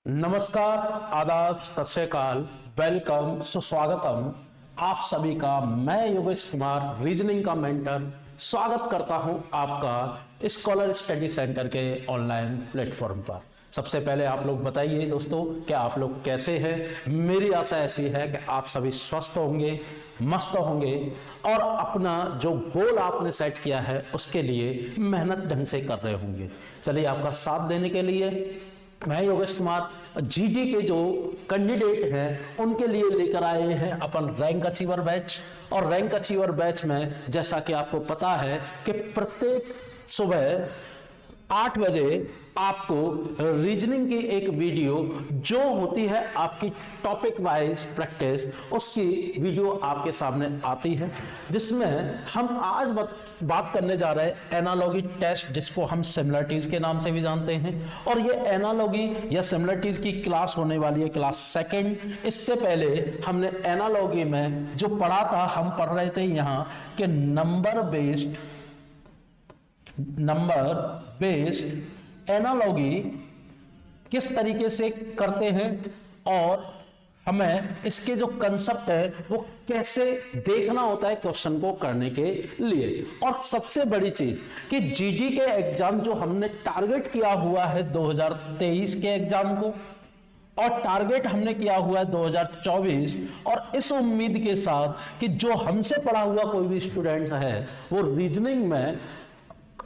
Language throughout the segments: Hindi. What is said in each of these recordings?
नमस्कार, आदाब, सत श्री अकाल, वेलकम, सुस्वागतम आप सभी का। मैं योगेश कुमार, रीजनिंग का मेंटर, स्वागत करता हूं आपका स्कॉलर स्टडी सेंटर के ऑनलाइन प्लेटफॉर्म पर। सबसे पहले आप लोग बताइए दोस्तों कि आप लोग कैसे हैं। मेरी आशा ऐसी है कि आप सभी स्वस्थ होंगे, मस्त होंगे और अपना जो गोल आपने सेट किया है उसके लिए मेहनत ढंग से कर रहे होंगे। चलिए, आपका साथ देने के लिए मैं योगेश कुमार जीडी के जो कैंडिडेट हैं उनके लिए लेकर आए हैं अपन रैंक अचीवर बैच। और रैंक अचीवर बैच में जैसा कि आपको पता है कि प्रत्येक सुबह 8 बजे आपको रीजनिंग की एक वीडियो जो होती है आपकी टॉपिक वाइज प्रैक्टिस, उसकी वीडियो आपके सामने आती है, जिसमें हम आज बात करने जा रहे हैं एनालॉगी टेस्ट, जिसको हम सिमिलरिटीज के नाम से भी जानते हैं। और ये एनालॉगी या सिमिलरिटीज की क्लास होने वाली है क्लास सेकंड। इससे पहले हमने एनालॉगी में जो पढ़ा था, हम पढ़ रहे थे यहाँ कि नंबर बेस्ड एनालॉगी किस तरीके से करते हैं और हमें इसके जो कंसेप्ट है वो कैसे देखना होता है क्वेश्चन को करने के लिए। और सबसे बड़ी चीज कि जीडी के एग्जाम जो हमने टारगेट किया हुआ है 2023 के एग्जाम को, और टारगेट हमने किया हुआ है 2024, और इस उम्मीद के साथ कि जो हमसे पढ़ा हुआ कोई भी स्टूडेंट्स है वो रीजनिंग में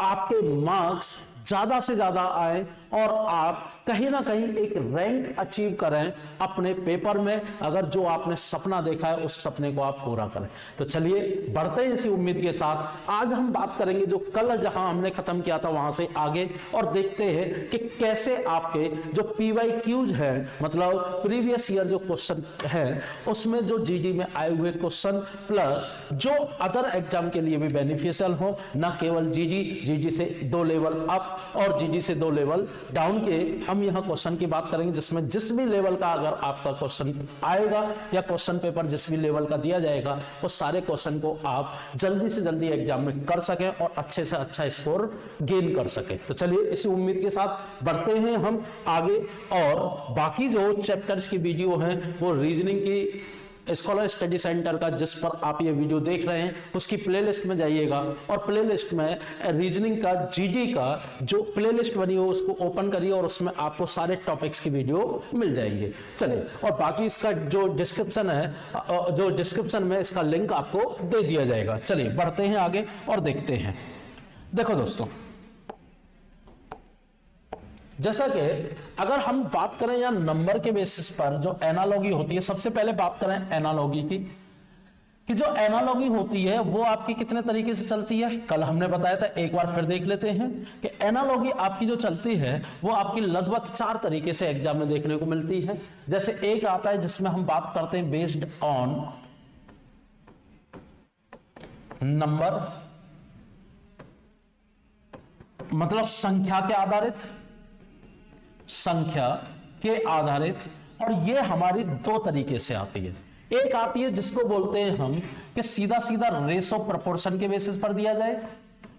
आपके मार्क्स ज्यादा से ज्यादा आए और आप कहीं ना कहीं एक रैंक अचीव करें अपने पेपर में। अगर जो आपने सपना देखा है उस सपने को आप पूरा करें। तो चलिए बढ़ते हैं इसी उम्मीद के साथ। आज हम बात करेंगे जो कल जहां हमने खत्म किया था वहां से आगे, और देखते हैं कि कैसे आपके जो PYQs है, मतलब प्रीवियस ईयर जो क्वेश्चन है उसमें जो जीडी में आए हुए क्वेश्चन प्लस जो अदर एग्जाम के लिए भी बेनिफिशियल हो, ना केवल जीडी से 2 लेवल अप और जीडी से 2 लेवल डाउन के हम यहां क्वेश्चन की बात करेंगे, जिसमें जिस भी लेवल का अगर आपका क्वेश्चन आएगा या क्वेश्चन पेपर जिस भी लेवल का दिया जाएगा वो सारे क्वेश्चन को आप जल्दी से जल्दी एग्जाम में कर सकें और अच्छे से अच्छा स्कोर गेन कर सकें। तो चलिए इसी उम्मीद के साथ बढ़ते हैं हम आगे। और बाकी जो चैप्टर्स की वीडियो है वो रीजनिंग की स्कॉलर स्टडी सेंटर का, जिस पर आप ये वीडियो देख रहे हैं, उसकी प्लेलिस्ट में जाइएगा और प्लेलिस्ट में रीजनिंग का जीडी का जो प्लेलिस्ट बनी हो उसको ओपन करिए और उसमें आपको सारे टॉपिक्स की वीडियो मिल जाएंगे। चलिए, और बाकी इसका जो डिस्क्रिप्शन है, जो डिस्क्रिप्शन में इसका लिंक आपको दे दिया जाएगा। चलिए बढ़ते हैं आगे और देखते हैं। देखो दोस्तों, जैसा कि अगर हम बात करें या नंबर के बेसिस पर जो एनालॉगी होती है, सबसे पहले बात करें एनालॉगी की, कि जो एनालॉगी होती है वो आपकी कितने तरीके से चलती है। कल हमने बताया था, एक बार फिर देख लेते हैं कि एनालॉगी आपकी जो चलती है वो आपकी लगभग 4 तरीके से एग्जाम में देखने को मिलती है। जैसे एक आता है जिसमें हम बात करते हैं बेस्ड ऑन नंबर, मतलब संख्या के आधारित, और ये हमारी 2 तरीके से आती है। एक आती है जिसको बोलते हैं हम कि सीधा सीधा रेशो प्रोपोर्शन के बेसिस पर दिया जाए,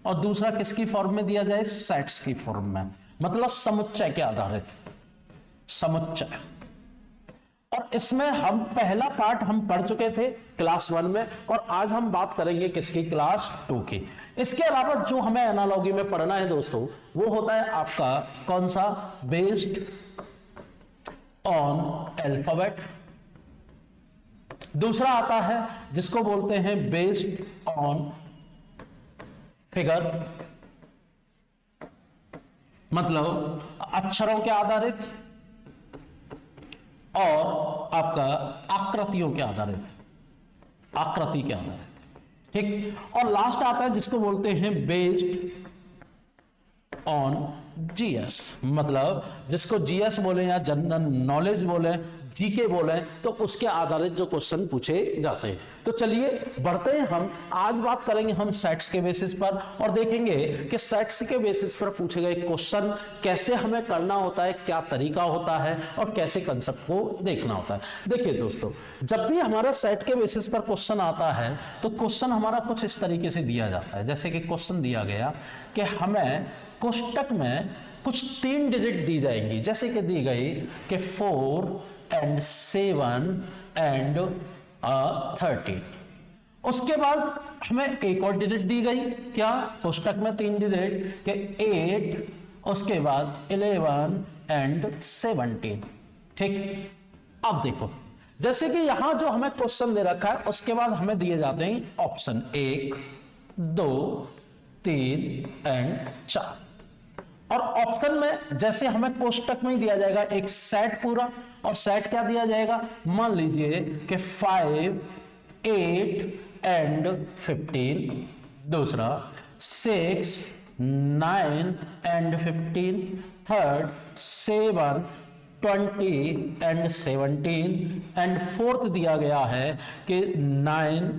और दूसरा किसकी फॉर्म में दिया जाए, सेट्स की फॉर्म में, मतलब समुच्चय के आधारित, समुच्चय। और इसमें हम पहला पार्ट हम पढ़ चुके थे क्लास 1 में, और आज हम बात करेंगे किसकी, क्लास 2 की। इसके अलावा जो हमें एनालॉगी में पढ़ना है दोस्तों वो होता है आपका कौन सा, बेस्ड ऑन अल्फाबेट। दूसरा आता है जिसको बोलते हैं बेस्ड ऑन फिगर, मतलब अक्षरों के आधारित, और आपका आकृतियों के आधारित, आकृति के आधारित, ठीक। और लास्ट आता है जिसको बोलते हैं बेस्ड ऑन जीएस, मतलब जिसको जीएस बोले या जनरल नॉलेज बोले, जीके बोले, तो उसके आधारित जो क्वेश्चन पूछे जाते हैं। तो चलिए बढ़ते हैं हम। आज बात करेंगे हम सेट्स के बेसिस पर, और देखेंगे कि सेट्स के बेसिस पर पूछे गए क्वेश्चन कैसे हमें करना होता है, क्या तरीका होता है और कैसे कंसेप्ट को देखना होता है। देखिए दोस्तों, जब भी हमारा सेट के बेसिस पर क्वेश्चन आता है तो क्वेश्चन हमारा कुछ इस तरीके से दिया जाता है। जैसे कि क्वेश्चन दिया गया कि हमें कोष्टक में हमें कुछ 3 डिजिट दी जाएंगी, जैसे कि दी गई कि 4 and 7 and 13। उसके बाद हमें एक और डिजिट दी गई, क्या, कोष्टक में 3 डिजिट के 8, उसके बाद 11 and 17। ठीक, अब देखो जैसे कि यहां जो हमें क्वेश्चन दे रखा है उसके बाद हमें दिए जाते हैं ऑप्शन 1, 2, 3 एंड 4। और ऑप्शन में जैसे हमें कोष्टक में ही दिया जाएगा एक सेट पूरा, और सेट क्या दिया जाएगा, मान लीजिए कि 5, 8 एंड 15, दूसरा 6, 9 and 15, third 7, 20 and 17 and fourth दिया गया है कि 9,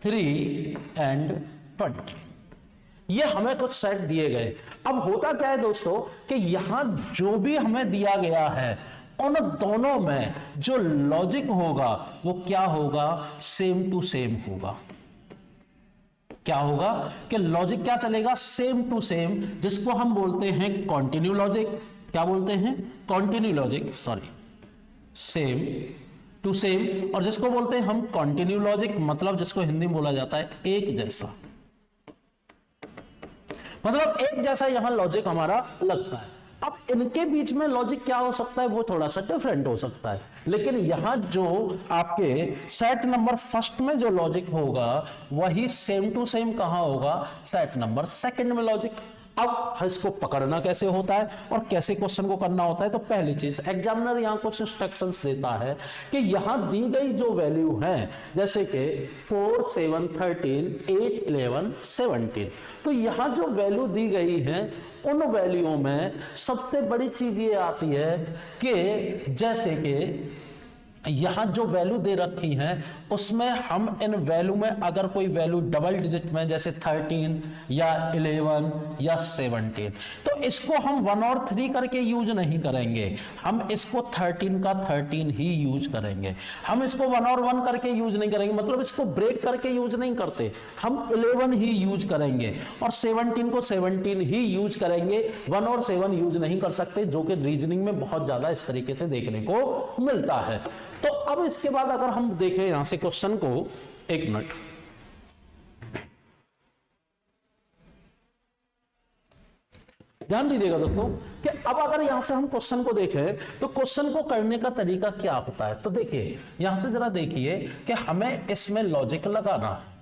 3 एंड 20। ये हमें कुछ सेट दिए गए। अब होता क्या है दोस्तों कि यहां जो भी हमें दिया गया है उन दोनों में जो लॉजिक होगा वो क्या होगा, सेम टू सेम होगा। क्या होगा कि लॉजिक क्या चलेगा, सेम टू सेम, जिसको हम बोलते हैं कॉन्टिन्यू लॉजिक। क्या बोलते हैं, continue logic, sorry, same to same. और जिसको बोलते हैं हम कॉन्टिन्यू लॉजिक, मतलब जिसको हिंदी में बोला जाता है एक जैसा, मतलब एक जैसा यहां लॉजिक हमारा लगता है। अब इनके बीच में लॉजिक क्या हो सकता है, वो थोड़ा सा डिफरेंट हो सकता है, लेकिन यहां जो आपके सेट नंबर फर्स्ट में जो लॉजिक होगा वही सेम टू सेम कहां होगा, सेट नंबर सेकंड में लॉजिक। अब इसको पकड़ना कैसे होता है और कैसे क्वेश्चन को करना होता है, तो पहली चीज एग्जामिनर यहां कुछ इंस्ट्रक्शंस देता है कि यहां दी गई जो वैल्यू है, जैसे कि 4, 7, 13, 8, 11, 17, तो यहां जो वैल्यू दी गई है उन वैल्यूओं में सबसे बड़ी चीज ये आती है कि जैसे कि यहां जो वैल्यू दे रखी है उसमें हम इन वैल्यू में अगर कोई वैल्यू डबल डिजिट में जैसे 13 या 11 या 17, तो इसको हम 1 और 3 करके यूज नहीं करेंगे, हम इसको 13 का 13 ही यूज करेंगे। हम इसको 1 और 1 करके यूज नहीं करेंगे, मतलब इसको ब्रेक करके यूज नहीं करते, हम 11 ही यूज करेंगे और 17 को 17 ही यूज करेंगे, 1 और 7 यूज नहीं कर सकते, जो कि रीजनिंग में बहुत ज्यादा इस तरीके से देखने को मिलता है। तो अब इसके बाद अगर हम देखें यहां से क्वेश्चन को, एक मिनट, ध्यान दीजिएगा दोस्तों कि अब अगर यहां से हम क्वेश्चन को देखें तो क्वेश्चन को करने का तरीका क्या होता है। तो देखिए यहां से जरा देखिए कि हमें इसमें लॉजिक लगाना है।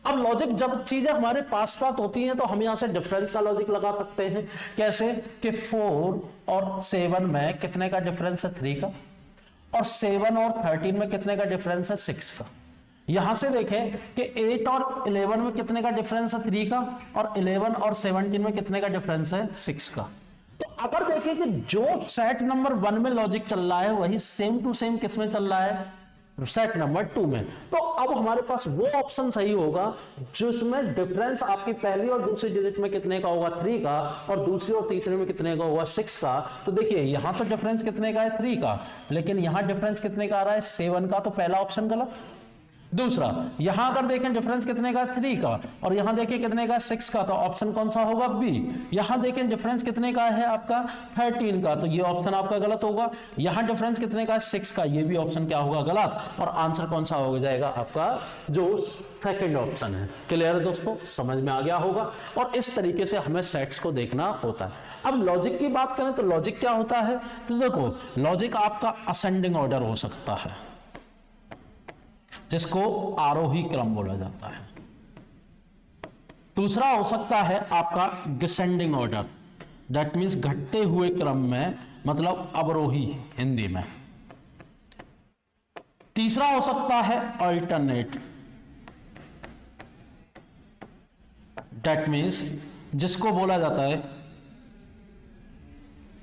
अब लॉजिक जब चीजें हमारे पास पास होती हैं तो हम यहां से डिफरेंस का लॉजिक लगा सकते हैं। कैसे कि 4 और 7 में कितने का डिफरेंस है, 3 का, और 7 और 13 में कितने का डिफरेंस है, 6 का। यहां से देखें कि 8 और 11 में कितने का डिफरेंस है, 3 का, और 11 और 17 में कितने का डिफरेंस है, 6 का। तो अगर देखें कि जो सेट नंबर 1 में लॉजिक चल रहा है वही सेम टू सेम किस में चल रहा है, सेट नंबर 2 में, तो अब हमारे पास वो ऑप्शन सही होगा जिसमें डिफरेंस आपकी पहली और दूसरी डिजिट में कितने का होगा, 3 का, और दूसरी और तीसरे में कितने का होगा, 6 का। तो देखिए यहां तो डिफरेंस कितने का है, 3 का, लेकिन यहां डिफरेंस कितने का आ रहा है, 7 का, तो पहला ऑप्शन गलत। दूसरा, यहां अगर देखें डिफरेंस कितने का, 3 का, और यहां देखें कितने का, 6 का, तो ऑप्शन कौन सा होगा, बी। यहां देखें डिफरेंस कितने का है आपका, 13 का, तो ये ऑप्शन आपका गलत होगा। यहां डिफरेंस कितने का है, 6 का, ये भी ऑप्शन क्या होगा, गलत, और आंसर कौन सा हो जाएगा आपका, जो सेकंड ऑप्शन है। क्लियर है दोस्तों, समझ में आ गया होगा। और इस तरीके से हमें सेट्स को देखना होता है। अब लॉजिक की बात करें तो लॉजिक क्या होता है, तो देखो लॉजिक आपका असेंडिंग ऑर्डर हो सकता है, जिसको आरोही क्रम बोला जाता है। दूसरा हो सकता है आपका डिसेंडिंग ऑर्डर, दैट मींस घटते हुए क्रम में, मतलब अवरोही हिंदी में। तीसरा हो सकता है अल्टरनेट, दैट मींस जिसको बोला जाता है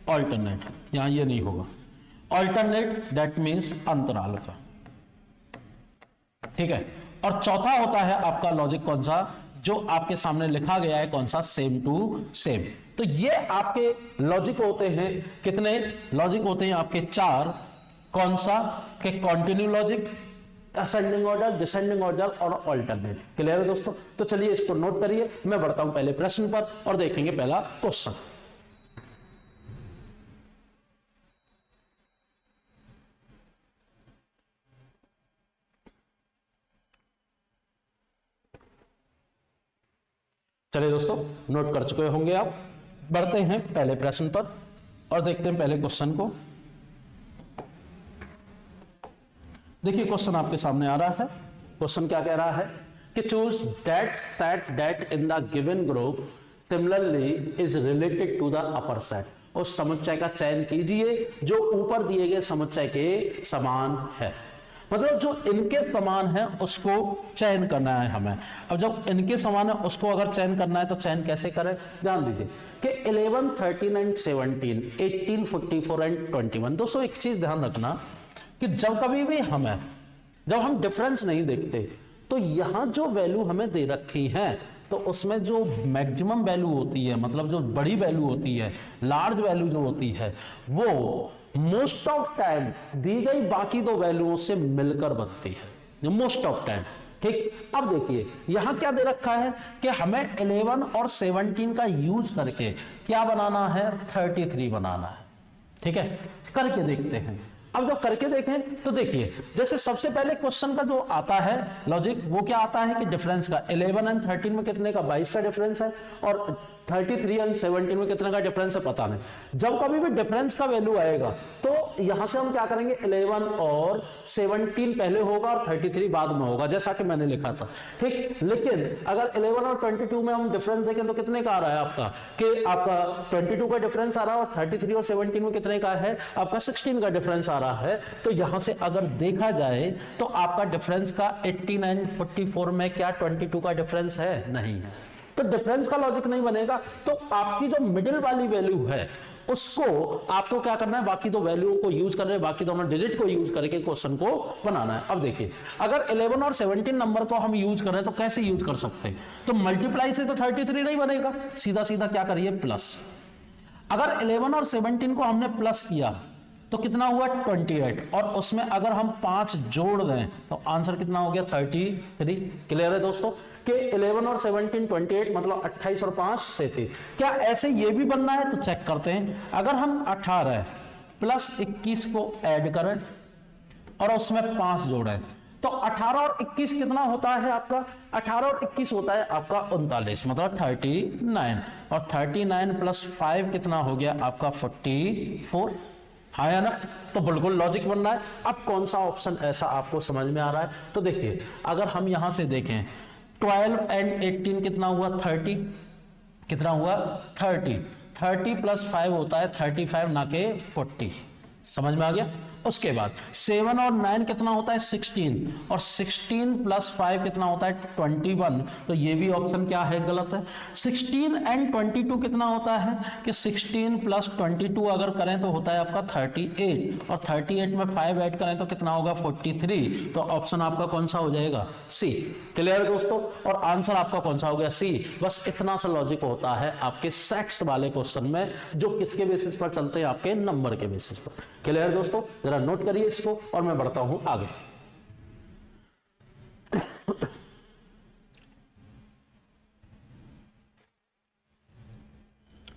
अल्टरनेट, यहां ये नहीं होगा, अल्टरनेट दैट मींस अंतराल का, ठीक है। और चौथा होता है आपका लॉजिक कौन सा, जो आपके सामने लिखा गया है कौन सा, सेम टू सेम। तो ये आपके लॉजिक होते हैं, कितने लॉजिक होते हैं आपके, 4। कौन सा, के continue logic, ascending order, descending order और अल्टरनेट। क्लियर है दोस्तों, तो चलिए इसको नोट करिए। मैं बढ़ता हूं पहले प्रश्न पर और देखेंगे पहला क्वेश्चन। चलिए दोस्तों, नोट कर चुके होंगे आप। बढ़ते हैं पहले प्रश्न पर और देखते हैं पहले क्वेश्चन को। देखिए क्वेश्चन आपके सामने आ रहा है। क्वेश्चन क्या कह रहा है कि choose that set that in the given group similarly is related to the upper set. उस समुच्चय का चयन कीजिए जो ऊपर दिए गए समुच्चय के समान है। मतलब जो इनके समान है उसको चयन करना है हमें। अब जब इनके समान है उसको अगर चयन करना है तो चयन कैसे करें, ध्यान दीजिए कि 11, 13 एंड 17, 18, 44 एंड 21। दोस्तों एक चीज ध्यान रखना कि जब कभी भी जब हम डिफरेंस नहीं देखते तो यहां जो वैल्यू हमें दे रखी है तो उसमें जो मैक्सिमम वैल्यू होती है, मतलब जो बड़ी वैल्यू होती है, लार्ज वैल्यू जो होती है, वो मोस्ट ऑफ टाइम दी गई बाकी दो वैल्यूओं से मिलकर बनती है, मोस्ट ऑफ टाइम। ठीक, अब देखिए यहां क्या दे रखा है कि हमें 11 और 17 का यूज करके क्या बनाना है, 33 बनाना है। ठीक है, करके देखते हैं। अब जब करके देखें तो देखिए, जैसे सबसे पहले क्वेश्चन का जो आता है लॉजिक, वो क्या आता है कि डिफरेंस का 11 एंड 13 में कितने का, 22 का डिफरेंस है, और 33 एंड 17 में कितने का डिफरेंस है पता नहीं। जब कभी भी डिफरेंस का वैल्यू आएगा तो यहां से हम क्या करेंगे, 11 और 17 पहले होगा और 33 बाद में होगा, जैसा कि मैंने लिखा था। ठीक, लेकिन अगर 11 और 22 में हम डिफरेंस देखें तो कितने का आ रहा है आपका, कि आपका 22 का डिफरेंस आ रहा है और 33 और 17 में कितने का है, आपका 16 का डिफरेंस आ रहा है। तो यहां से अगर देखा जाए तो आपका डिफरेंस का 18 एंड 44 में क्या 22 का डिफरेंस है, नहीं है, तो डिफरेंस का लॉजिक नहीं बनेगा। तो आपकी जो मिडिल वाली वैल्यू है उसको आपको क्या करना है, बाकी दो वैल्यू को यूज कर रहे हैं, बाकी दोनों डिजिट को यूज करके क्वेश्चन को बनाना है। अब देखिए अगर 11 और 17 नंबर को हम यूज कर रहे हैं तो कैसे यूज कर सकते हैं, तो मल्टीप्लाई से तो 33 नहीं बनेगा, सीधा सीधा क्या करिए प्लस। अगर 11 और 17 को हमने प्लस किया तो कितना हुआ 28, और उसमें अगर हम 5 जोड़ दें तो आंसर कितना हो गया 33। क्लियर है दोस्तों कि 11 और 17 28, मतलब 28 और 5 33। क्या ऐसे ये भी बनना है, तो चेक करते हैं। अगर हम 18 प्लस 21 को ऐड करें और उसमें 5 जोड़ें तो 18 और 21 कितना होता है आपका, 18 और 21 होता है आपका 39, मतलब 39, और 39 प्लस 5 कितना हो गया आपका 44। हाँ या ना, तो बिल्कुल लॉजिक बन रहा है। अब कौन सा ऑप्शन ऐसा आपको समझ में आ रहा है, तो देखिए अगर हम यहां से देखें 12 एंड 18 कितना हुआ 30, कितना हुआ 30 प्लस 5 होता है 35 ना के 40, समझ में आ गया। उसके बाद 7 और 9 कितना होता है 16, और 16 प्लस 5 कितना होता है 21, तो ये भी ऑप्शन क्या है, गलत है। 16 एंड 22 कितना होता है कि 16 प्लस 22 अगर करें तो होता है आपका 38, और 38 में 5 ऐड करें तो कितना होगा 43, तो ऑप्शन आपका कौन सा हो जाएगा, सी। क्लियर है दोस्तों, और आंसर आपका कौन सा हो गया, सी। बस इतना सा लॉजिक होता है आपके सेट्स वाले क्वेश्चन में, जो किसके बेसिस पर चलते हैं, आपके नंबर के बेसिस पर। क्लियर दोस्तों, जरा नोट करिए इसको और मैं बढ़ता हूं आगे।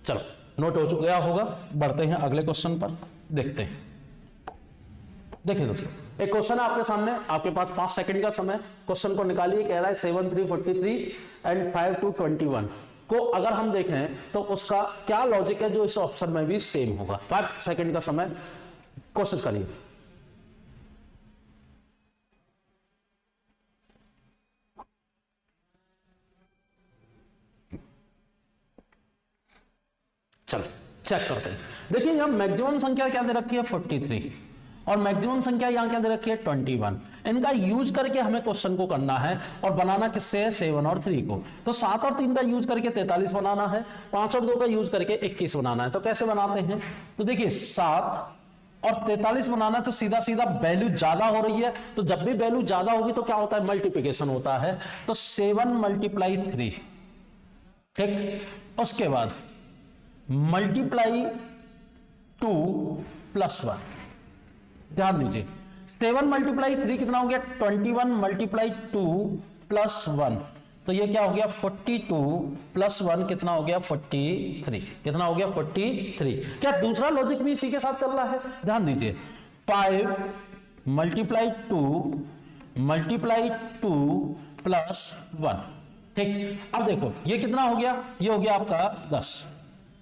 चलो नोट हो गया होगा, बढ़ते हैं अगले क्वेश्चन पर, देखते हैं। देखिए दोस्तों, एक क्वेश्चन है आपके सामने, आपके पास 5 सेकंड का समय, क्वेश्चन को निकालिए। कह रहा है 7 3 43 एंड 5 2 21 को अगर हम देखें तो उसका क्या लॉजिक है जो इस ऑप्शन में भी सेम होगा। 5 सेकंड का समय, कोशिश करिए। चलो चेक करते हैं। देखिए यहां मैक्सिमम संख्या क्या दे रखी है 43, और मैक्सिमम संख्या यहां क्या दे रखी है 21। इनका यूज करके हमें क्वेश्चन को करना है, और बनाना किससे है, 7 और 3 को। तो 7 और 3 का यूज करके 43 बनाना है, 5 और 2 का यूज करके 21 बनाना है। तो कैसे बनाते हैं, तो देखिए 7 और 43 बनाना है, तो सीधा सीधा वैल्यू ज्यादा हो रही है, तो जब भी वैल्यू ज्यादा होगी तो क्या होता है, मल्टीप्लिकेशन होता है। तो 7 मल्टीप्लाई 3, ठीक, उसके बाद मल्टीप्लाई 2 प्लस 1। ध्यान दीजिए 7 मल्टीप्लाई 3 कितना हो गया 21 मल्टीप्लाई 2 प्लस 1, तो ये क्या हो गया 42 प्लस 1 कितना हो गया 43, कितना हो गया 43। क्या दूसरा लॉजिक भी इसी के साथ चल रहा है, ध्यान दीजिए 5 मल्टीप्लाई 2 प्लस 1, ठीक, अब देखो ये कितना हो गया, ये हो गया आपका 10,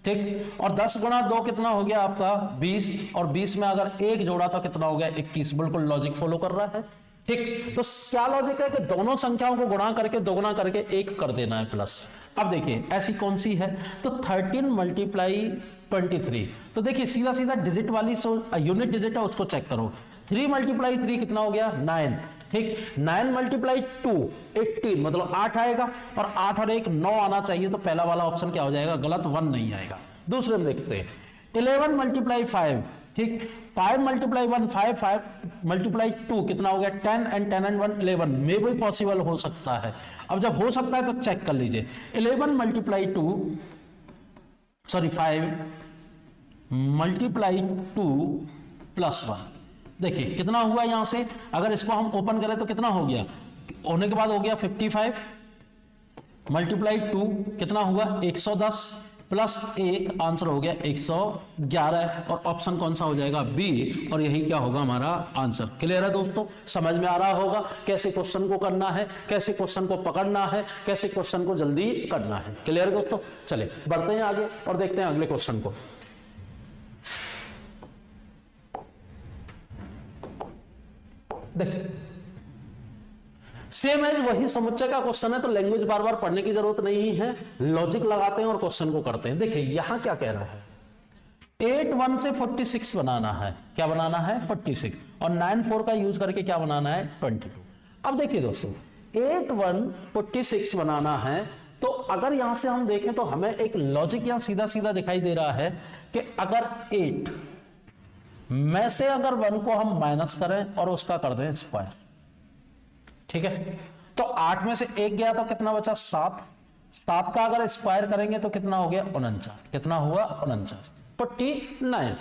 ठीक, और 10 गुणा 2 कितना हो गया आपका 20, और 20 में अगर 1 जोड़ा तो कितना हो गया 21। बिल्कुल लॉजिक फॉलो कर रहा है। ठीक, तो क्या लॉजिक है कि दोनों संख्याओं को गुणा करके दोगुना करके 1 कर देना है प्लस। अब देखिए ऐसी कौन सी है, तो 13 मल्टीप्लाई 23, तो देखिए सीधा सीधा डिजिट वाली यूनिट डिजिट है उसको चेक करो। 3 मल्टीप्लाई 3 कितना हो गया 9, ठीक, 9 मल्टीप्लाई 2 18, मतलब 8 आएगा, और 8 और 1 9 आना चाहिए, तो पहला वाला ऑप्शन क्या हो जाएगा गलत, 1 नहीं आएगा। दूसरे में देखते हैं 11 मल्टीप्लाई 5, ठीक, 5 मल्टीप्लाई 1 5, 5 मल्टीप्लाई 2 कितना हो गया 10, एंड 10 एंड 1 11, में भी पॉसिबल हो सकता है। अब जब हो सकता है तो चेक कर लीजिए, 11 मल्टीप्लाई 2 सॉरी 5 मल्टीप्लाई 2 प्लस 1, देखिए कितना हुआ यहां से, अगर इसको हम ओपन करें तो कितना हो गया, होने के बाद हो गया 55 मल्टीप्लाई 2 कितना हुआ 110 प्लस 1, आंसर हो गया 111, और ऑप्शन कौन सा हो जाएगा बी, और यही क्या होगा हमारा आंसर। क्लियर है दोस्तों, समझ में आ रहा होगा कैसे क्वेश्चन को करना है, कैसे क्वेश्चन को पकड़ना है, कैसे क्वेश्चन को जल्दी करना है। क्लियर है दोस्तों, चले बढ़ते हैं आगे और देखते हैं अगले क्वेश्चन को। देखिए सेम एज वही समुच्चय का क्वेश्चन है, तो लैंग्वेज बार बार पढ़ने की जरूरत नहीं है, लॉजिक लगाते हैं और क्वेश्चन को करते हैं। देखिए यहां क्या कह रहा है, 8 1 से 46 बनाना है, क्या बनाना है 46, और 9 4 का यूज करके क्या बनाना है 22। अब देखिए दोस्तों 8 1 46 बनाना है, तो अगर यहां से हम देखें तो हमें एक लॉजिक यहां सीधा सीधा दिखाई दे रहा है कि अगर 8 में से अगर 1 को हम माइनस करें और उसका कर दें स्क्वायर, ठीक है, तो 8 में से 1 गया तो कितना बचा 7, 7 का अगर स्क्वायर करेंगे तो कितना हो गया 49, कितना हुआ 49, 49,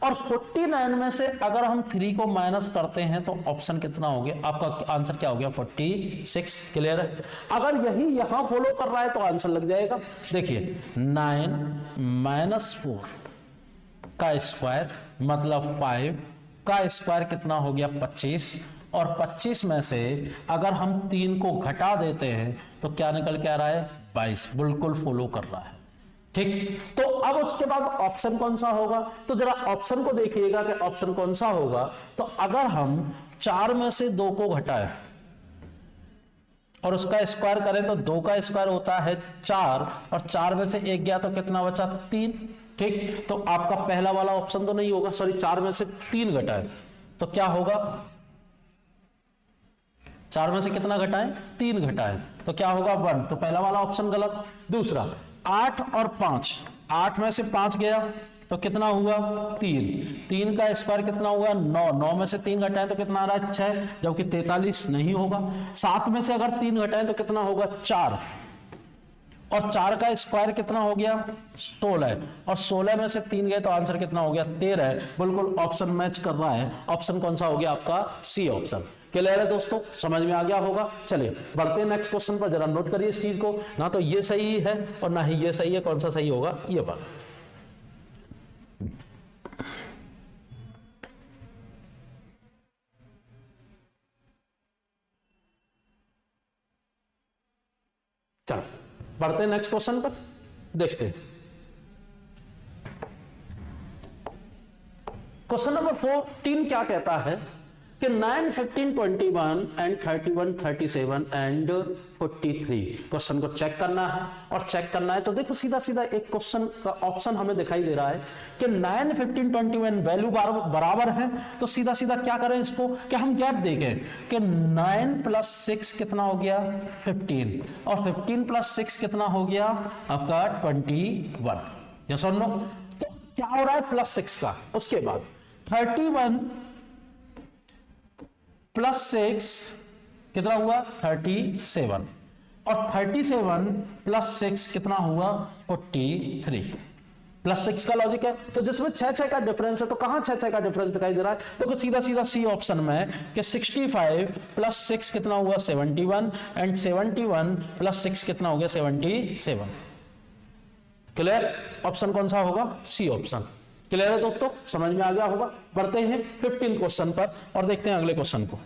और 49 में से अगर हम 3 को माइनस करते हैं तो ऑप्शन कितना हो गया, आपका आंसर क्या हो गया 46। क्लियर है, अगर यही यहां फॉलो कर रहा है तो आंसर लग जाएगा। देखिए 9 माइनस 4 का स्क्वायर मतलब 5 का स्क्वायर कितना हो गया 25, और 25 में से अगर हम 3 को घटा देते हैं तो क्या निकल के आ रहा है 22। बिल्कुल फॉलो कर रहा है, ठीक, तो अब उसके बाद ऑप्शन कौन सा होगा, तो जरा ऑप्शन को देखिएगा कि ऑप्शन कौन सा होगा। तो अगर हम 4 में से 2 को घटाएं और उसका स्क्वायर करें तो 2 का स्क्वायर होता है 4, और 4 में से 1 गया तो कितना बचा 3, ठीक, तो आपका पहला वाला ऑप्शन तो नहीं होगा, सॉरी 4 में से 3 घटाएं तो क्या होगा, 4 में से कितना घटाएं 3 घटाएं तो क्या होगा 1, तो पहला वाला ऑप्शन गलत। दूसरा 8 और 5, 8 में से 5 गया तो कितना हुआ 3, 3 का स्क्वायर कितना हुआ 9, 9 में से 3 घटाएं तो कितना आ रहा है 6, जबकि 43 नहीं होगा। 7 में से अगर 3 घटाएं तो कितना होगा 4, और 4 का स्क्वायर कितना हो गया 16, और 16 में से 3 गए तो आंसर कितना हो गया 13। बिल्कुल ऑप्शन मैच कर रहा है, ऑप्शन कौन सा हो गया आपका सी ऑप्शन। क्लियर है दोस्तों, समझ में आ गया होगा। चलिए बढ़ते हैं नेक्स्ट क्वेश्चन पर, जरा नोट करिए इस चीज को, ना तो ये सही है और ना ही ये सही है, कौन सा सही होगा ये बात। चलो बढ़ते हैं नेक्स्ट क्वेश्चन पर, देखते हैं क्वेश्चन नंबर 14 क्या कहता है कि 9 15 21 एंड 31 37 एंड 43। क्वेश्चन को चेक करना है, और चेक करना है तो देखो सीधा सीधा एक क्वेश्चन का ऑप्शन हमें दिखाई दे रहा है कि 9 15 21 वैल्यू बराबर है, तो सीधा सीधा क्या करें इसको कि हम गैप देखें कि 9 प्लस 6 कितना हो गया 15, और 15 प्लस 6 कितना हो गया आपका 21। यस और नो, तो क्या हो रहा है प्लस 6 का, उसके बाद 31 प्लस 6 कितना हुआ 37, और 37 प्लस 6 कितना हुआ 43। प्लस 6 का लॉजिक है, तो जिसमें 6 का डिफरेंस है, तो कहां 6 का डिफरेंस दिखाई दे रहा है, तो सीधा सीधा सी ऑप्शन में कि 65 प्लस 6 कितना हुआ 71, एंड 71 प्लस 6 कितना हो गया 77। क्लियर, ऑप्शन कौन सा होगा सी ऑप्शन। क्लियर है दोस्तों, समझ में आ गया होगा। बढ़ते हैं 15 क्वेश्चन पर और देखते हैं अगले क्वेश्चन को।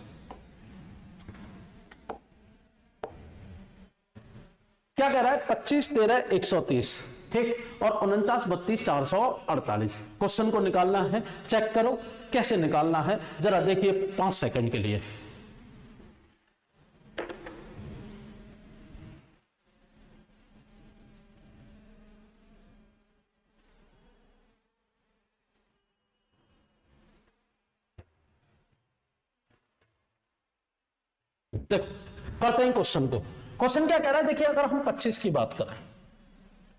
क्या कह रहा है? 25 13 130, ठीक, और 49 32 448। क्वेश्चन को निकालना है, चेक करो कैसे निकालना है, जरा देखिए 5 सेकंड के लिए। देखो करते हैं क्वेश्चन को। क्वेश्चन क्या कह रहा है? देखिए अगर हम 25 की बात करें,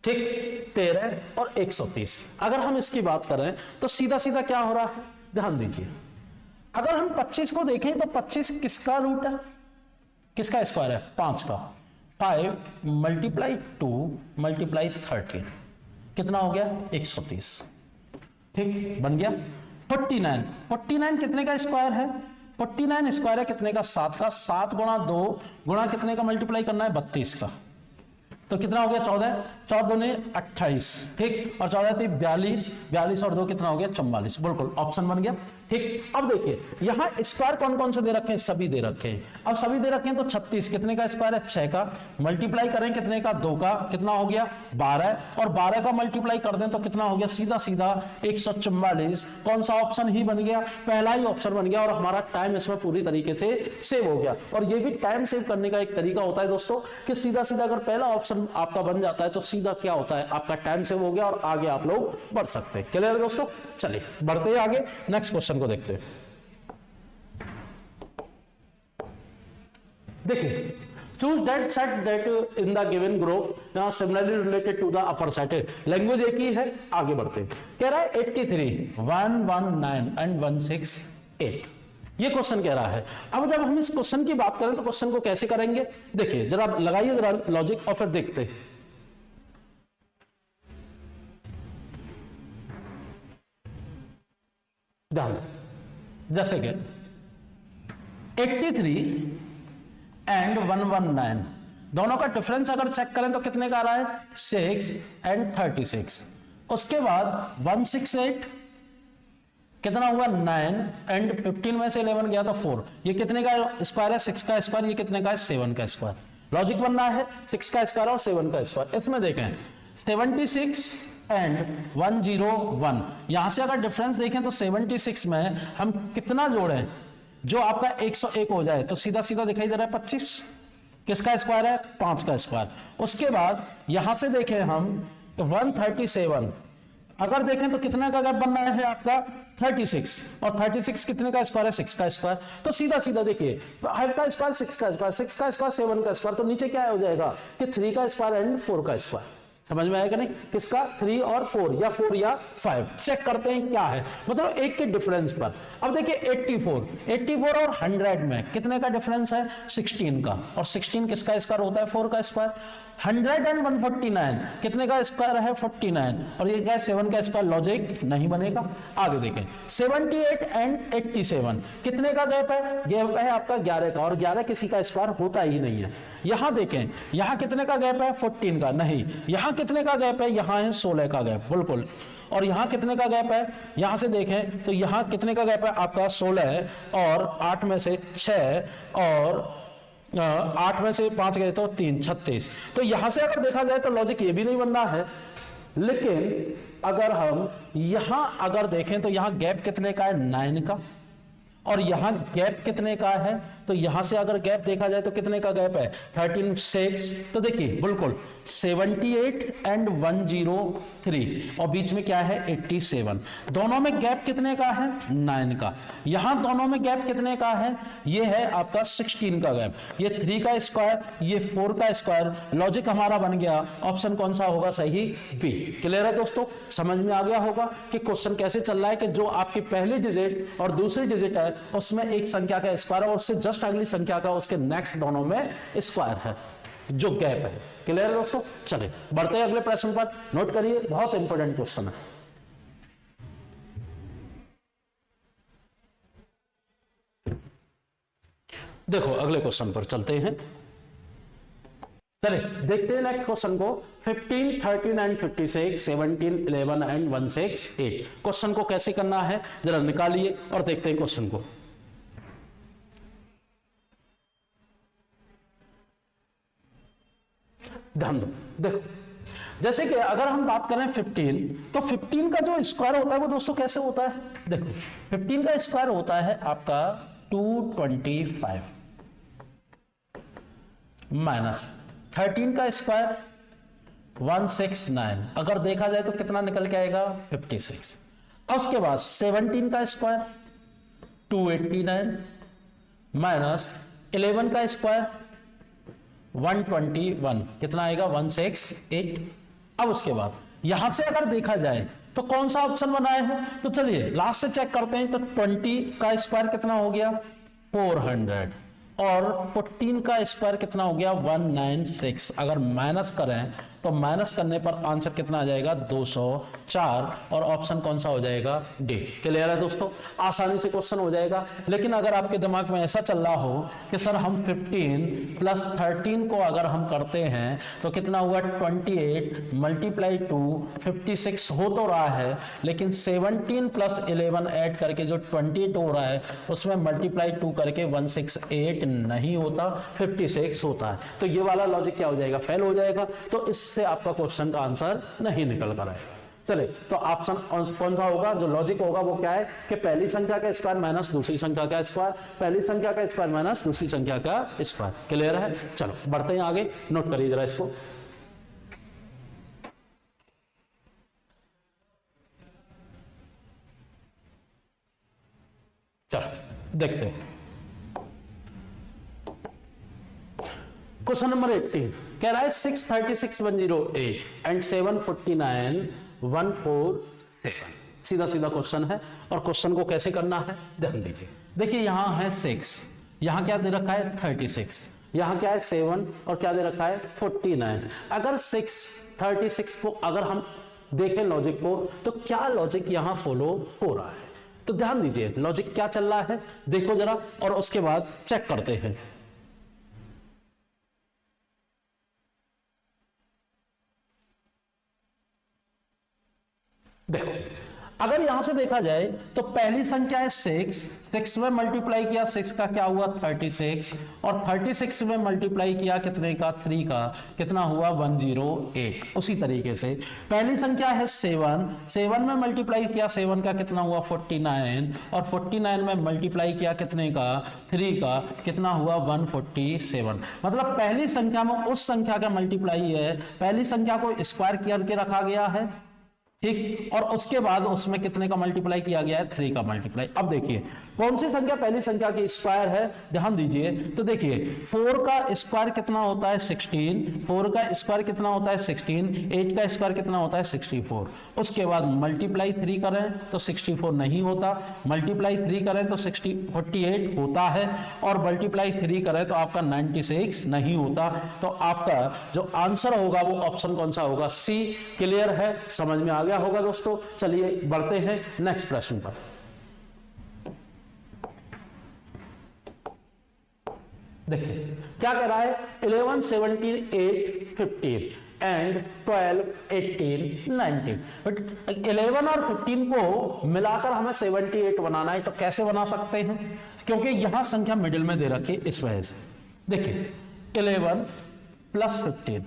ठीक, 13 और 130, अगर हम इसकी बात करें तो सीधा सीधा क्या हो रहा है, ध्यान दीजिए। अगर हम 25 को देखें तो 25 किसका रूट है, किसका स्क्वायर है? 5 का। 5 मल्टीप्लाई 2 मल्टीप्लाई 13 कितना हो गया? 130, ठीक, बन गया। 49, 49 कितने का स्क्वायर है? 49 स्क्वायर है कितने का? 7 का। 7 गुणा 2 गुणा कितने का मल्टीप्लाई करना है? 32 का। तो कितना हो गया? 14, 14 ने 28, ठीक, और 14 थी 42, 42 और 2 कितना हो गया? 44। बिल्कुल ऑप्शन बन गया, ठीक। अब देखिए यहां स्क्वायर कौन कौन से दे रखे हैं? सभी दे रखे हैं। अब सभी दे रखे हैं तो 36 कितने का स्क्वायर है? 6 का। मल्टीप्लाई करें कितने का? 2 का, कितना हो गया? 12, और 12 का मल्टीप्लाई कर दें तो कितना हो गया? सीधा सीधा 144। कौन सा ऑप्शन ही बन गया? पहला ही ऑप्शन बन गया, और हमारा टाइम इसमें पूरी तरीके से सेव हो गया। और ये भी टाइम सेव करने का एक तरीका होता है दोस्तों, कि सीधा सीधा अगर पहला ऑप्शन आपका बन जाता है तो सीधा क्या होता है, आपका टाइम सेव हो गया और आगे आप लोग बढ़ सकते हैं। क्लियर है दोस्तों? चलिए बढ़ते हैं आगे, नेक्स्ट क्वेश्चन को देखते हैं। देखिए, choose that set that in the given group similarly related to the upper set। Language एक ही है, आगे बढ़ते हैं। कह रहा है 83 119 एंड 168, ये क्वेश्चन कह रहा है। अब जब हम इस क्वेश्चन की बात करें तो क्वेश्चन को कैसे करेंगे? देखिए जरा लगाइए जरा लॉजिक और फिर देखते हैं। ध्यान दो, जैसे कि 83 एंड 119 दोनों का डिफरेंस अगर चेक करें तो कितने का आ रहा है? 6 एंड 36। उसके बाद 168 कितना हुआ? 9 एंड 15 में से 11 गया तो 4। ये कितने का स्क्वायर है? 6 का स्क्वायर। ये कितने का है? 7 का स्क्वायर। लॉजिक बनना है 6 का स्क्वायर और 7 का स्क्वायर। इसमें देखें 76 एंड 101, यहां से अगर डिफरेंस देखें तो 76 में हम कितना जोड़ें जो आपका 101 हो जाए? तो सीधा सीधा दिखाई दे रहा है 25। किसका स्क्वायर है? 5 का स्क्वायर। उसके बाद यहां से देखें हम 137, अगर देखें तो कितने का गैप बनना है आपका? 36, और 36 कितने का स्क्वायर है? 6 का स्क्वायर। तो सीधा सीधा देखिए 5 का स्क्वायर 6 का स्क्वायर, 6 का स्क्वायर 7 का स्क्वायर, तो नीचे क्या हो जाएगा कि 3 का स्क्वायर एंड 4 का स्क्वायर। समझ में आएगा नहीं? किसका? 3 और 4, या 4 या 5। चेक करते हैं क्या है, मतलब एक के डिफरेंस पर। अब देखिए 84 और 100 में कितने का डिफरेंस है? 16 का। और 16 किसका स्क्वायर होता है? 4 का स्क्वायर। 100 एंड 149 कितने का स्क्वायर है? 49, और ये क्या है? 7 का स्क्वायर। लॉजिक नहीं बनेगा। आगे देखें 78 एंड 87 कितने का गैप है? गैप है आपका 11 का, और 11 किसी का स्क्वायर होता ही नहीं है। यहां देखें यहां कितने का गैप है? 14 का। नहीं, यहां कितने का गैप है? यहां है 16 का गैप, बिल्कुल। और यहां कितने का गैप है? यहां से देखें तो यहां कितने का गैप है आपका? 16, और 8 में से 6, और 8 में से 5 गए तो 3, 36। तो यहां से अगर देखा जाए तो लॉजिक ये भी नहीं बनना है। लेकिन अगर हम यहां अगर देखें तो यहां गैप कितने का है? 9 का। और यहां गैप कितने का है? तो यहां से अगर गैप देखा जाए तो कितने का गैप है? 13, 6। तो देखिए बिल्कुल 78 एंड 103, और बीच में क्या है? 87। दोनों में गैप कितने का है? 9 का। यहां दोनों में गैप कितने का है? ये है आपका 16 का गैप। ये 3 का स्क्वायर, ये 4 का स्क्वायर। लॉजिक हमारा बन गया, ऑप्शन कौन सा होगा सही? बी। क्लियर है दोस्तों? समझ में आ गया होगा कि क्वेश्चन कैसे चल रहा है, कि जो आपकी पहली डिजिट और दूसरी डिजिट है उसमें एक संख्या का स्क्वायर है, और उससे जस्ट अगली संख्या का उसके नेक्स्ट दोनों में स्क्वायर है जो गैप है। क्लियर है दोस्तों? चलिए बढ़ते हैं अगले प्रश्न पर। नोट करिए, बहुत इंपॉर्टेंट क्वेश्चन है। देखो अगले क्वेश्चन पर चलते हैं। चलिए देखते हैं नेक्स्ट क्वेश्चन को। 15, 13 एंड 56, 17, 11 एंड 168। क्वेश्चन को कैसे करना है जरा निकालिए और देखते हैं क्वेश्चन को। ध्यान दो, देखो जैसे कि अगर हम बात करें 15, तो 15 का जो स्क्वायर होता है वो दोस्तों कैसे होता है, देखो 15 का स्क्वायर होता है आपका 225 माइनस 13 का स्क्वायर 169, अगर देखा जाए तो कितना निकल के आएगा 56। और उसके बाद 17 का स्क्वायर 289 माइनस 11 का स्क्वायर 121, कितना आएगा 168। अब उसके बाद यहां से अगर देखा जाए तो कौन सा ऑप्शन बनाए हैं, तो चलिए लास्ट से चेक करते हैं। तो 20 का स्क्वायर कितना हो गया 400 और 14 का स्क्वायर कितना हो गया 196। अगर माइनस करें तो माइनस करने पर आंसर कितना आ जाएगा 204 और ऑप्शन कौन सा हो जाएगा डी। क्लियर है दोस्तों, आसानी से क्वेश्चन हो जाएगा। लेकिन अगर आपके दिमाग में ऐसा चल रहा हो कि सर हम 15 प्लस 13 को अगर हम करते हैं तो कितना हुआ 28 मल्टीप्लाई 2 56 हो तो रहा है, लेकिन 17 प्लस 11 ऐड करके जो 28 हो रहा है उसमें मल्टीप्लाई 2 करके 168 नहीं होता 56 होता है। तो ये वाला लॉजिक क्या हो जाएगा, फेल हो जाएगा। तो इससे आपका क्वेश्चन का आंसर नहीं निकल कर आएगा। चले तो ऑप्शन कौन सा होगा, जो लॉजिक होगा वो क्या है कि पहली संख्या का स्क्वायर माइनस दूसरी संख्या का स्क्वायर, पहली संख्या का स्क्वायर माइनस दूसरी संख्या का स्क्वायर। क्लियर है, चलो बढ़ते हैं आगे, नोट करिए जरा इसको। चलो देखते हैं क्वेश्चन नंबर 18 कह रहा है 636,108 एंड 749,147। सीधा सीधा क्वेश्चन है और क्वेश्चन को कैसे करना है ध्यान दीजिए। देखिए यहां है 6, यहां क्या दे रखा है 36, यहां क्या है 7 और क्या दे रखा है 49। अगर 636 को अगर हम देखें लॉजिक को तो क्या लॉजिक यहां फॉलो हो रहा है, तो ध्यान दीजिए लॉजिक क्या चल रहा है देखो जरा और उसके बाद चेक करते हैं। देखो अगर यहां से देखा जाए तो पहली संख्या है 6 में मल्टीप्लाई किया 6 का क्या हुआ 36 और 36 में मल्टीप्लाई किया कितने का 3 का कितना हुआ 108। उसी तरीके से पहली संख्या है 7 में मल्टीप्लाई किया 7 का कितना हुआ 49 और 49 में मल्टीप्लाई किया कितने का 3 का कितना हुआ 147। मतलब पहली संख्या में उस संख्या का मल्टीप्लाई है, पहली संख्या को स्क्वायर करके रखा गया है, ठीक, और उसके बाद उसमें कितने का मल्टीप्लाई किया गया है 3 का मल्टीप्लाई। अब देखिए कौन सी संख्या पहली संख्या की स्क्वायर है, ध्यान दीजिए तो देखिए 4 का स्क्वायर कितना होता है 16, 4 का स्क्वायर कितना होता है 16, 8 का स्क्वायर कितना होता है 64। उसके बाद मल्टीप्लाई 3 करें तो 64 नहीं होता, मल्टीप्लाई 3 करें तो 48 होता है और मल्टीप्लाई 3 करें तो आपका 96 नहीं होता। तो आपका जो आंसर होगा वो ऑप्शन कौन सा होगा सी। क्लियर है, समझ में आ गया होगा दोस्तों। चलिए बढ़ते हैं नेक्स्ट प्रश्न पर। देखिए क्या कह रहा है 11 17 8 15 एंड 12 18 19। बट 11 और 15 को मिलाकर हमें 78 बनाना है, तो कैसे बना सकते हैं, क्योंकि यहां संख्या मिडिल में दे रखी है इस वजह से। देखिए 11 प्लस 15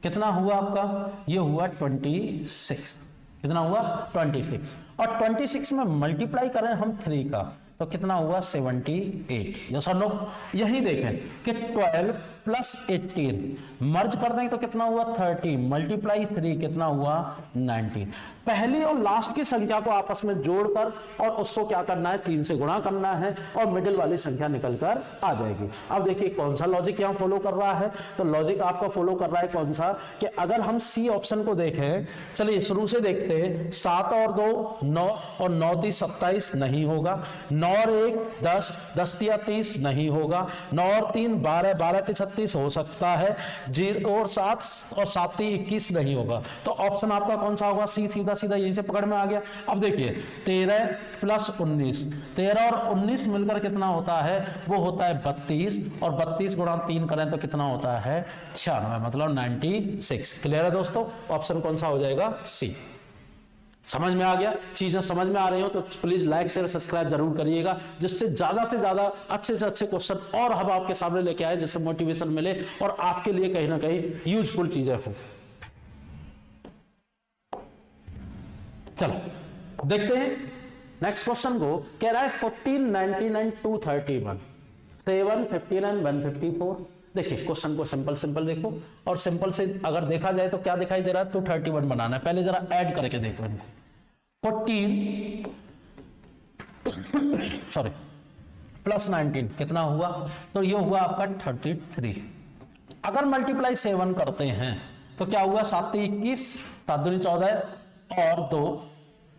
कितना हुआ आपका, ये हुआ 26। कितना हुआ 26 और 26 में मल्टीप्लाई करें हम 3 का तो कितना हुआ 78। यस और नो, यही देखें कि 12 प्लस 18 मर्ज कर दें तो कितना हुआ 30 मल्टीप्लाई 3 कितना हुआ 19। पहली और लास्ट की संख्या को आपस में जोड़कर और उसको क्या करना है 3 से गुणा करना है और मिडिल वाली संख्या निकल कर आ जाएगी। अब देखिए कौन सा लॉजिक यहाँ फॉलो कर रहा है, तो लॉजिक आपका फॉलो कर रहा है कौन सा कि अगर हम सी ऑप्शन को देखें, चलिए शुरू से देखते हैं। 7 और 2 9 और 9 3 27 नहीं होगा, 9 और 1 10 10 3 30 नहीं होगा, 9 और 3 12 12 3 36 हो सकता है, 0 और 7 और 7 3 21 नहीं होगा। तो ऑप्शन आपका कौन सा होगा सी। सीधा सीधा यहीं से पकड़ में आ गया। अब देखिए 13 प्लस 19, 13 और 19 मिलकर कितना होता है, वो होता है 32 और 32 गुणा 3 करें तो कितना होता है 96, मतलब 96। क्लियर है दोस्तों, ऑप्शन कौन सा हो जाएगा सी। समझ में आ गया? चीजें समझ में आ रही हो तो प्लीज लाइक शेयर सब्सक्राइब जरूर करिएगा, जिससे ज्यादा से ज्यादा अच्छे से अच्छे क्वेश्चन और हम आपके सामने लेके आए, जिससे मोटिवेशन मिले और आपके लिए कहीं ना कहीं यूजफुल चीजें हो। चलो देखते हैं नेक्स्ट क्वेश्चन को। कह रहा है 14, 99, 231, 7, 59, 154। देखिए क्वेश्चन को सिंपल देखो, और सिंपल से अगर देखा जाए तो क्या दिखाई दे रहा है, 231 बनाना है। पहले जरा ऐड करके देखो इनको। 14 सॉरी प्लस 19 कितना हुआ, तो ये हुआ आपका 33। अगर मल्टीप्लाई 7 करते हैं तो क्या हुआ, 7 21, 7 दूनी 14 और 2,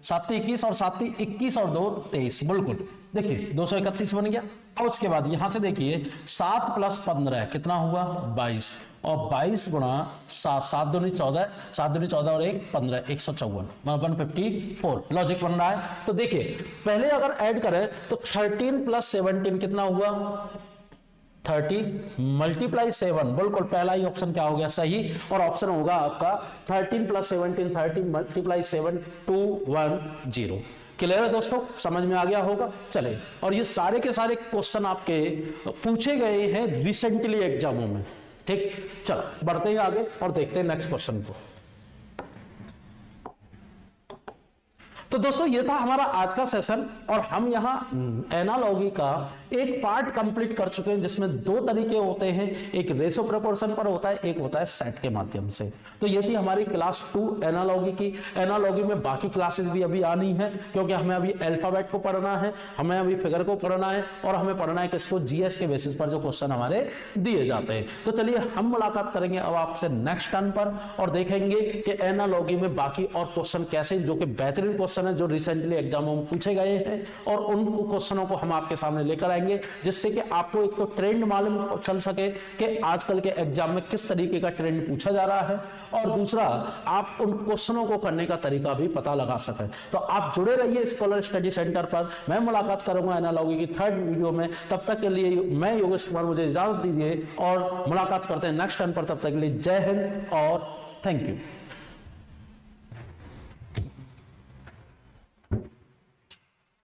7 21 और 7 21 और 2 23, बिल्कुल। देखिए 231 बन गया। अब उसके बाद यहां से देखिए 7 प्लस 15 कितना हुआ, 22, और 22 गुणा 7, 7 दूनी 14, 7 दूनी 14 और 1 15, 154, 154 लॉजिक बन रहा है। तो देखिए पहले अगर ऐड करें तो 13 प्लस 17 कितना हुआ, 30 मल्टीप्लाई 7, बिल्कुल पहला ही ऑप्शन क्या हो गया, सही। और ऑप्शन होगा आपका 13 प्लस 17, 30 मल्टीप्लाई 7, 210। क्लियर है दोस्तों, समझ में आ गया होगा। चले, और ये सारे के सारे क्वेश्चन आपके पूछे गए हैं रिसेंटली एग्जामों में। ठीक, चलो बढ़ते हैं आगे और देखते हैं नेक्स्ट क्वेश्चन को। तो दोस्तों ये था हमारा आज का सेशन, और हम यहाँ एनालॉजी का एक पार्ट कंप्लीट कर चुके हैं, जिसमें 2 तरीके होते हैं, एक रेशो प्रोपोर्शन पर होता है, एक होता है सेट के माध्यम से। तो ये थी हमारी क्लास 2 एनालॉजी की। एनालॉजी में बाकी क्लासेस भी अभी आनी है, क्योंकि हमें अभी अल्फाबेट को पढ़ना है, हमें अभी फिगर को पढ़ना है, और हमें पढ़ना है किसको, जीएस के बेसिस पर जो क्वेश्चन हमारे दिए जाते हैं। तो चलिए हम मुलाकात करेंगे अब आपसे नेक्स्ट टर्न पर, और देखेंगे कि एनालॉजी में बाकी और क्वेश्चन कैसे, जो कि बेहतरीन क्वेश्चन है जो रिसेंटली एग्जामों में पूछे गए हैं, और उन क्वेश्चनों को हम आपके सामने लेकर आएंगे, जिससे कि आपको एक तो ट्रेंड मालूम चल सके कि आजकल के एग्जाम में किस तरीके का ट्रेंड पूछा जा रहा है, और दूसरा आप उन क्वेश्चनों को करने का तरीका भी पता लगा सके। तो आप जुड़े रहिए स्कॉलर स्टडी सेंटर पर। मैं मुलाकात करूंगा एनालॉजी की 3rd वीडियो में। तब तक के लिए मैं योगेश कुमार, मुझे इजाजत दीजिए, और मुलाकात करते हैं नेक्स्ट टर्न पर। तब तक के लिए जय हिंद और थैंक यू।